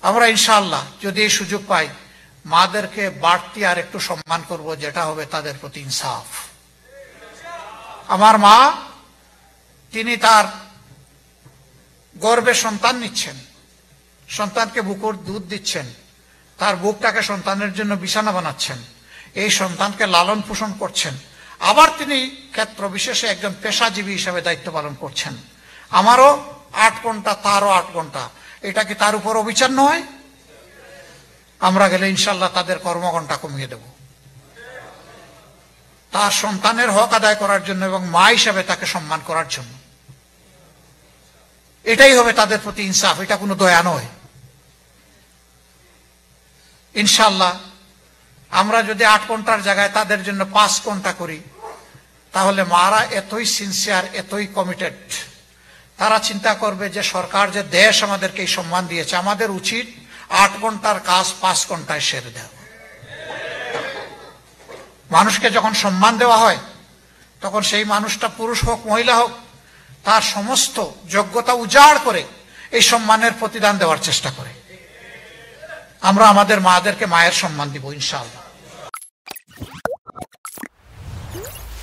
আমরা ইনশাআল্লাহ যদি এই সুযোগ পাই মাদেরকে বাড়তি আর একটু সম্মান করব, যেটা হবে তাদের প্রতি ইনসাফ। আমার মা, তিনি তার গর্ভে সন্তান নিচ্ছেন, সন্তানকে বুকের দুধ দিচ্ছেন, তার বুকটাকে সন্তানের জন্য বিছানা বানাচ্ছেন, এই সন্তানকে লালন পোষণ করছেন, আবার তিনি ক্ষেত্র বিশেষে একজন পেশাজীবী হিসেবে দায়িত্ব পালন করছেন। আমারও 8 ঘন্টা, তারও 8 ঘন্টা, এটা কি তার উপর অবিচার নয়? আমরা গেলে ইনশাল্লাহ তাদের কর্মঘণ্টা কমিয়ে দেব, তার সন্তানের হক আদায় করার জন্য এবং মা হিসাবে তাকে সম্মান করার জন্য। এটাই হবে তাদের প্রতি ইনসাফ, এটা কোনো দয়া নয়। ইনশাল্লাহ আমরা যদি 8 ঘন্টার জায়গায় তাদের জন্য 5 ঘন্টা করি, তাহলে মারা এতই সিনসিয়ার, এতই কমিটেড, তারা চিন্তা করবে যে সরকার, যে দেশ আমাদেরকে এই সম্মান দিয়েছে, আমাদের উচিত 8 ঘন্টার কাজ 5 ঘন্টায় সেরে দেওয়া। মানুষকে যখন সম্মান দেওয়া হয়, তখন সেই মানুষটা পুরুষ হোক মহিলা হোক, তার সমস্ত যোগ্যতা উজাড় করে এই সম্মানের প্রতিদান দেওয়ার চেষ্টা করে। আমরা আমাদের মাদেরকে মায়ের সম্মান দিব ইনশাআল্লাহ।